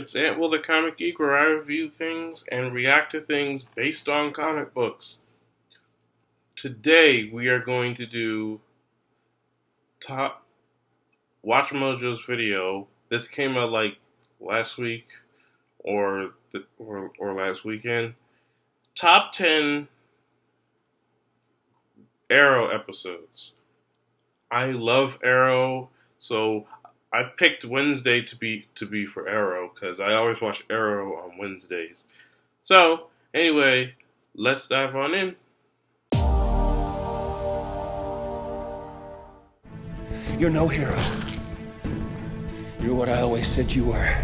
It's Antwill the Comic Geek, where I review things and react to things based on comic books. Today we are going to do Watch Mojo's video. This came out like last week or last weekend. Top 10 Arrow episodes. I love Arrow, so I picked Wednesday to be for Arrow because I always watch Arrow on Wednesdays. So anyway, let's dive on in. You're no hero. You're what I always said you were.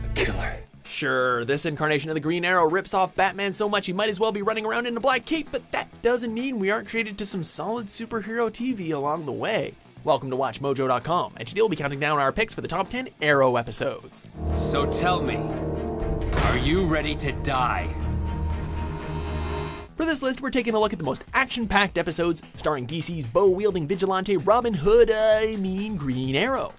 A killer. Sure, this incarnation of the Green Arrow rips off Batman so much he might as well be running around in a black cape, but that doesn't mean we aren't treated to some solid superhero TV along the way. Welcome to WatchMojo.com, and today we'll be counting down our picks for the top 10 Arrow episodes. So tell me, are you ready to die? For this list, we're taking a look at the most action-packed episodes starring DC's bow-wielding vigilante Robin Hood, Green Arrow.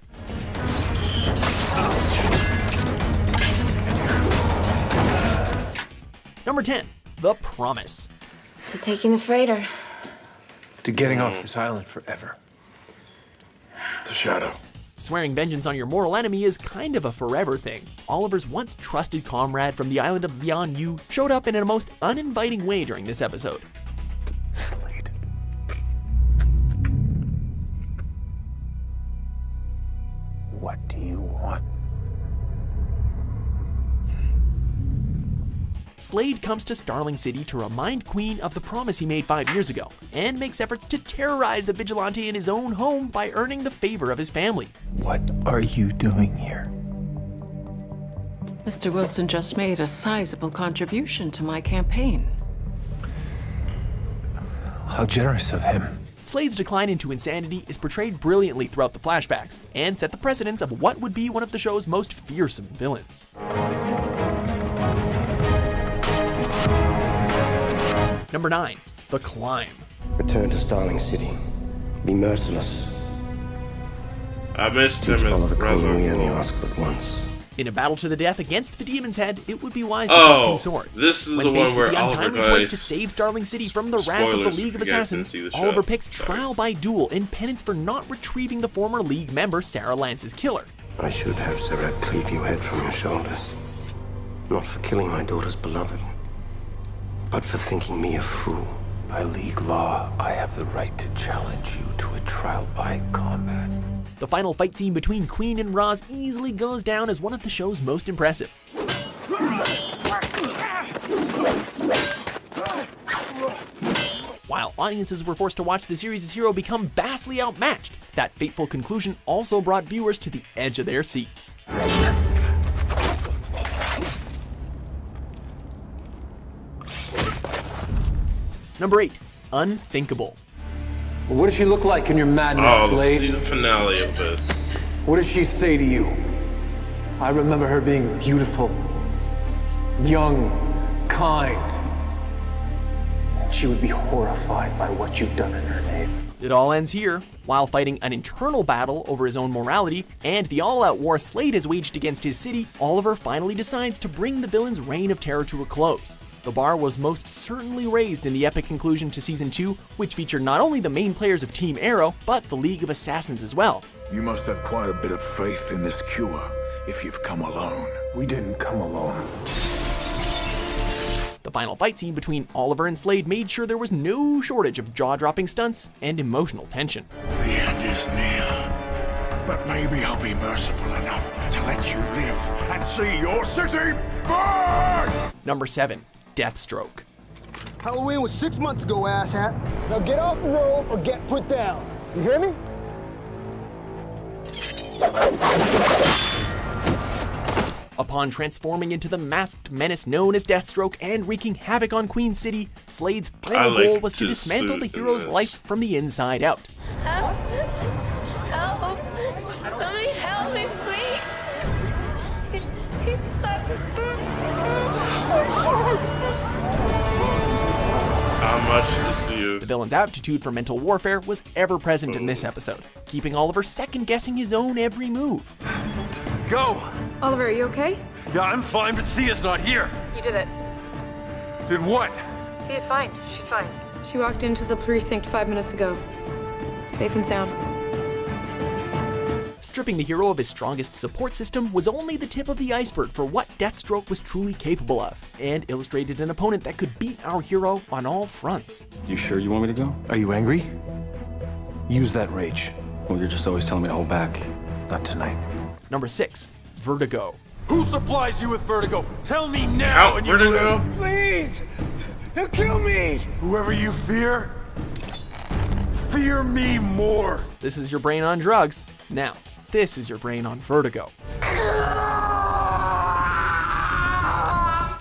Number 10, The Promise. To taking the freighter. To getting off this island forever. The Shadow. Swearing vengeance on your mortal enemy is kind of a forever thing. Oliver's once trusted comrade from the island of Beyond You showed up in a most uninviting way during this episode. Slade. What do you want? Slade comes to Starling City to remind Queen of the promise he made 5 years ago, and makes efforts to terrorize the vigilante in his own home by earning the favor of his family. What are you doing here? Mr. Wilson just made a sizable contribution to my campaign. How generous of him. Slade's decline into insanity is portrayed brilliantly throughout the flashbacks, and set the precedence of what would be one of the show's most fearsome villains. Number 9, The Climb. Return to Starling City. Be merciless. I missed him Follow as the Queen, we only Reservoir. ask but once. In a battle to the death against the Demon's Head, it would be wise to drop two swords. This is when the faced one with where the Oliver untimely choice to dies. save Starling City from the wrath of the Spoilers League if of you guys didn't Assassins, see the show. Oliver picks Sorry. trial by duel in penance for not retrieving the former League member Sarah Lance's killer. I should have Sarah cleave your head from your shoulders. Not for killing my daughter's beloved, but for thinking me a fool. By League law, I have the right to challenge you to a trial by combat. The final fight scene between Queen and Roz easily goes down as one of the show's most impressive. While audiences were forced to watch the series' hero become vastly outmatched, that fateful conclusion also brought viewers to the edge of their seats. Number 8, Unthinkable. What does she look like in your madness, Oh, let's Slade? see the finale of this. What does she say to you? I remember her being beautiful, young, kind. She would be horrified by what you've done in her name. It all ends here. While fighting an internal battle over his own morality and the all-out war Slade has waged against his city, Oliver finally decides to bring the villain's reign of terror to a close. The bar was most certainly raised in the epic conclusion to Season 2, which featured not only the main players of Team Arrow, but the League of Assassins as well. You must have quite a bit of faith in this cure, if you've come alone. We didn't come alone. The final fight scene between Oliver and Slade made sure there was no shortage of jaw-dropping stunts and emotional tension. The end is near, but maybe I'll be merciful enough to let you live and see your city burn! Number 7, Deathstroke. Halloween was 6 months ago, asshat. Now get off the road or get put down. You hear me? Upon transforming into the masked menace known as Deathstroke and wreaking havoc on Queen City, Slade's final goal was to dismantle the hero's life from the inside out. Help! Help! Somebody help me, please! He's stuck. How much is you? The villain's aptitude for mental warfare was ever present in this episode, keeping Oliver second-guessing his own every move. Go! Oliver, are you okay? Yeah, I'm fine, but Thea's not here. You did it. Did what? Thea's fine. She's fine. She walked into the precinct 5 minutes ago. Safe and sound. Stripping the hero of his strongest support system was only the tip of the iceberg for what Deathstroke was truly capable of, and illustrated an opponent that could beat our hero on all fronts. You sure you want me to go? Are you angry? Use that rage. Well, you're just always telling me to hold back. Not tonight. Number 6, Vertigo. Who supplies you with vertigo? Tell me now. Count and Vertigo? You Please! He'll kill me! Whoever you fear me more. This is your brain on drugs. Now, this is your brain on Vertigo.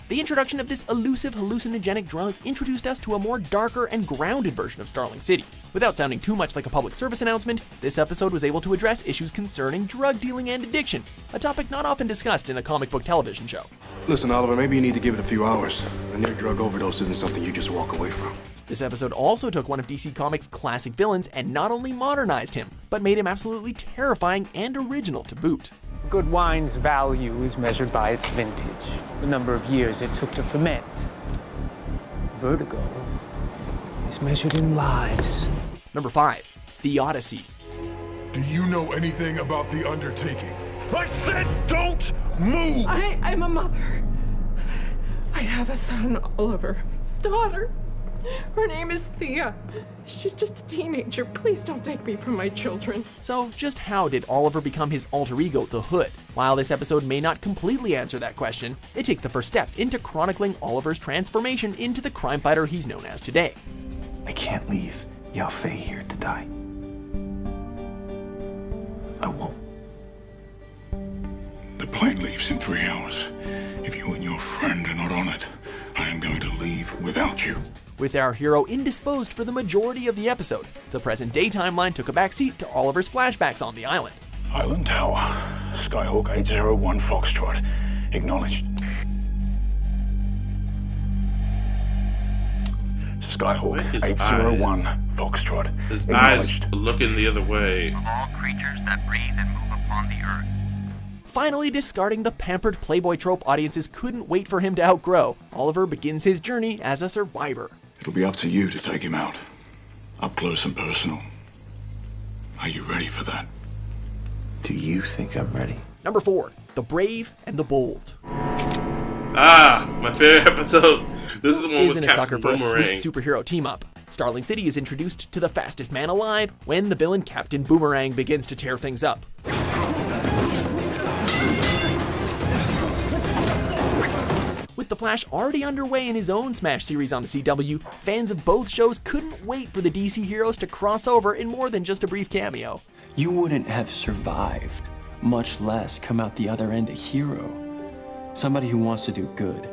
The introduction of this elusive hallucinogenic drug introduced us to a more darker and grounded version of Starling City. Without sounding too much like a public service announcement, this episode was able to address issues concerning drug dealing and addiction, a topic not often discussed in a comic book television show. Listen, Oliver, maybe you need to give it a few hours. A near drug overdose isn't something you just walk away from. This episode also took one of DC Comics' classic villains and not only modernized him, but made him absolutely terrifying and original to boot. Good wine's value is measured by its vintage, the number of years it took to ferment. Vertigo is measured in lives. Number 5, The Odyssey. Do you know anything about the undertaking? I said don't move! I'm a mother. I have a son, Oliver. Daughter. Her name is Thea. She's just a teenager. Please don't take me from my children. So just how did Oliver become his alter ego, the Hood? While this episode may not completely answer that question, it takes the first steps into chronicling Oliver's transformation into the crime fighter he's known as today. I can't leave Yao Fei here to die. I won't. The plane leaves in 3 hours. If you and your friend are not on it, I am going to leave without you. With our hero indisposed for the majority of the episode, the present-day timeline took a backseat to Oliver's flashbacks on the island. Island Tower, Skyhawk 801 Foxtrot, acknowledged. Skyhawk 801 Foxtrot, His acknowledged. eyes looking the other way. All creatures that breathe and move upon the earth. Finally discarding the pampered Playboy trope audiences couldn't wait for him to outgrow, Oliver begins his journey as a survivor. It'll be up to you to take him out. Up close and personal. Are you ready for that? Do you think I'm ready? Number 4, The Brave and the Bold. Ah, my favorite episode. This is the one Isn't with a sucker Captain for a Boomerang. sweet superhero team-up. Starling City is introduced to the fastest man alive when the villain Captain Boomerang begins to tear things up. With The Flash already underway in his own Smash series on the CW, fans of both shows couldn't wait for the DC heroes to cross over in more than just a brief cameo. You wouldn't have survived, much less come out the other end a hero. Somebody who wants to do good,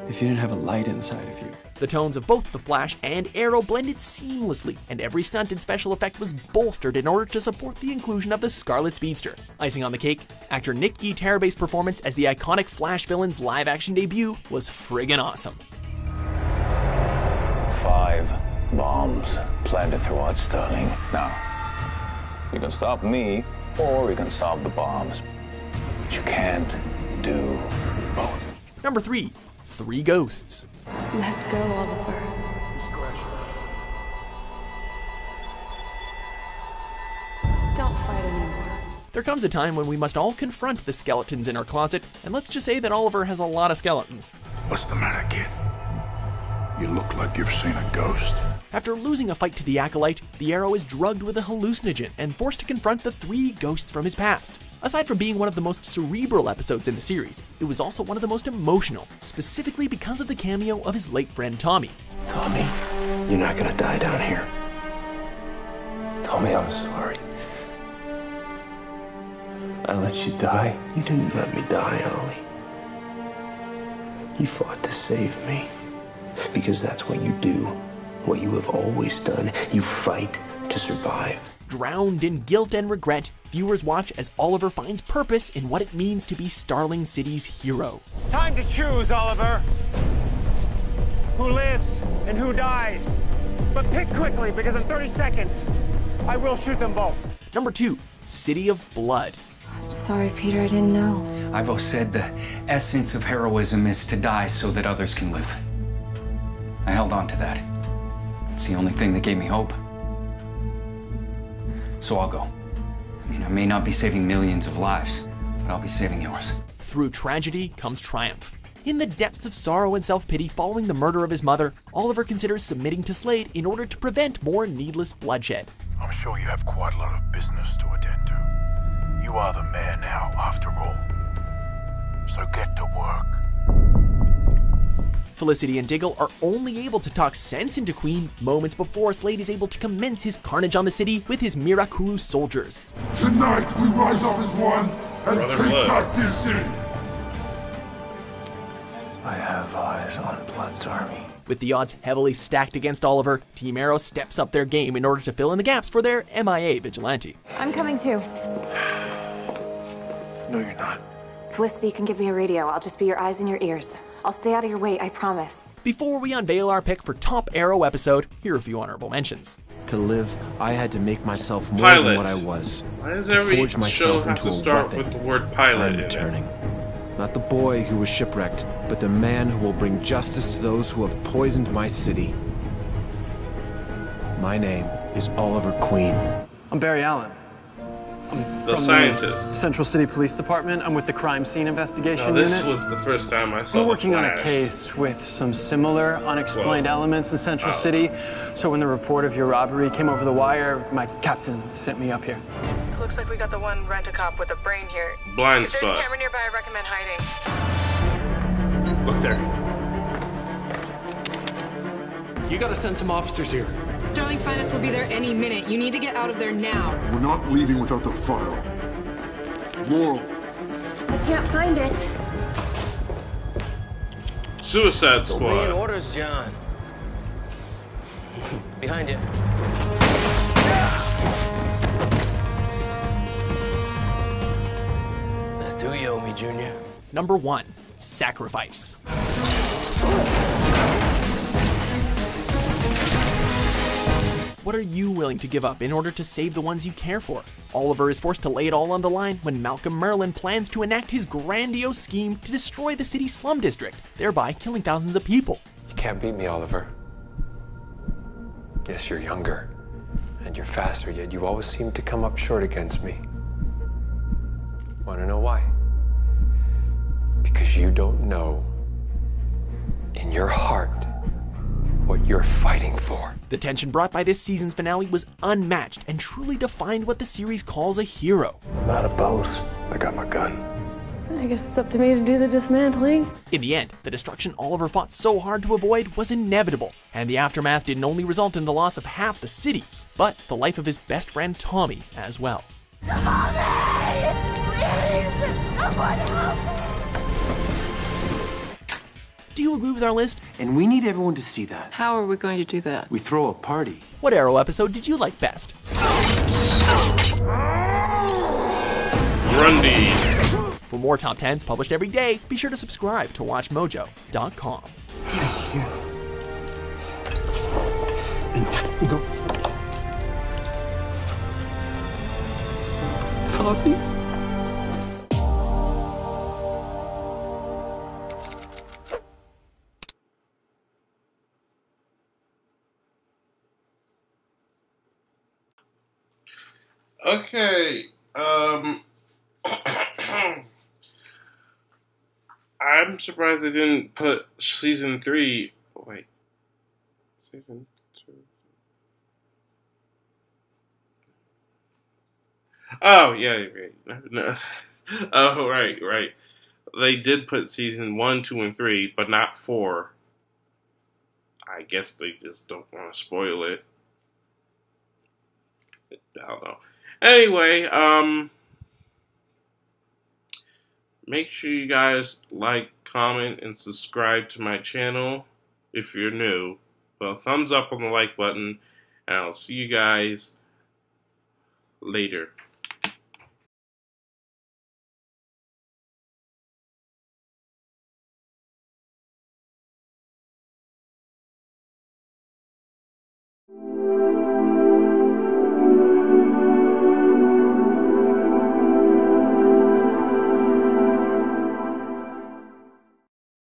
if you didn't have a light inside of you. The tones of both The Flash and Arrow blended seamlessly, and every stunt and special effect was bolstered in order to support the inclusion of the Scarlet Speedster. Icing on the cake, actor Nick E. Tarabay's performance as the iconic Flash villain's live-action debut was friggin' awesome. 5 bombs planted throughout Sterling. Now, you can stop me, or you can stop the bombs. But you can't do both. Number 3, 3 Ghosts. Let go, Oliver. Don't fight anymore. There comes a time when we must all confront the skeletons in our closet, and let's just say that Oliver has a lot of skeletons. What's the matter, kid? You look like you've seen a ghost. After losing a fight to the Acolyte, the Arrow is drugged with a hallucinogen and forced to confront the 3 ghosts from his past. Aside from being one of the most cerebral episodes in the series, it was also one of the most emotional, specifically because of the cameo of his late friend Tommy. Tommy, you're not gonna die down here. Tommy, I'm sorry. I let you die. You didn't let me die, Ollie. You fought to save me. Because that's what you do. What you have always done. You fight to survive. Drowned in guilt and regret, viewers watch as Oliver finds purpose in what it means to be Starling City's hero. Time to choose, Oliver. Who lives and who dies? But pick quickly, because in 30 seconds, I will shoot them both. Number 2, City of Blood. I'm sorry, Peter. I didn't know. Ivo said the essence of heroism is to die so that others can live. I held on to that. It's the only thing that gave me hope. So I'll go. I mean, I may not be saving millions of lives, but I'll be saving yours. Through tragedy comes triumph. In the depths of sorrow and self-pity following the murder of his mother, Oliver considers submitting to Slade in order to prevent more needless bloodshed. I'm sure you have quite a lot of business to attend to. You are the mayor now, after all. So get to work. Felicity and Diggle are only able to talk sense into Queen moments before Slade is able to commence his carnage on the city with his Mirakuru soldiers. Tonight we rise up as one and take back this city. I have eyes on Blood's army. With the odds heavily stacked against Oliver, Team Arrow steps up their game in order to fill in the gaps for their MIA vigilante. I'm coming too. No, you're not. Felicity can give me a radio. I'll just be your eyes and your ears. I'll stay out of your way, I promise. Before we unveil our pick for top Arrow episode, here are a few honorable mentions. To live, I had to make myself more Pilot. than what I was. Why does to every forge show myself have into to a start weapon. with the word pilot I'm in it? returning. Not the boy who was shipwrecked, but the man who will bring justice to those who have poisoned my city. My name is Oliver Queen. I'm Barry Allen. I'm The from scientist. the Central City Police Department. I'm with the crime scene investigation Now, this unit. was the first time I saw We're working the on a Flash. case with some similar unexplained elements in Central City. So when the report of your robbery came over the wire, my captain sent me up here. It looks like we got the one rent-a-cop with a brain here. Blind If there's spot. a camera nearby, I recommend hiding. Look there. You gotta send some officers here. Sterling's finest will be there any minute. You need to get out of there now. We're not leaving without the file. Laurel. I can't find it. Suicide Obeying Squad. orders, John. Behind you. Let's do you, owe me, Junior. Number 1. Sacrifice. What are you willing to give up in order to save the ones you care for? Oliver is forced to lay it all on the line when Malcolm Merlin plans to enact his grandiose scheme to destroy the city's slum district, thereby killing thousands of people. You can't beat me, Oliver. Yes, you're younger, and you're faster, yet you always seem to come up short against me. Want to know why? Because you don't know, in your heart, what you're fighting for. The tension brought by this season's finale was unmatched and truly defined what the series calls a hero. I'm not a boss. I got my gun. I guess it's up to me to do the dismantling. In the end, the destruction Oliver fought so hard to avoid was inevitable, and the aftermath didn't only result in the loss of half the city, but the life of his best friend Tommy as well. Tommy! Please! Someone help me! Do you agree with our list? And we need everyone to see that. How are we going to do that? We throw a party. What Arrow episode did you like best? Grundy. For more top 10s published every day, be sure to subscribe to WatchMojo.com. Go. Copy. Okay, I'm surprised they didn't put season 3. Wait, season 2. Oh yeah, right. No. Oh right. They did put season 1, 2, and 3, but not 4. I guess they just don't want to spoil it. I don't know. Anyway, make sure you guys like, comment, and subscribe to my channel if you're new. Put a thumbs up on the like button, and I'll see you guys later.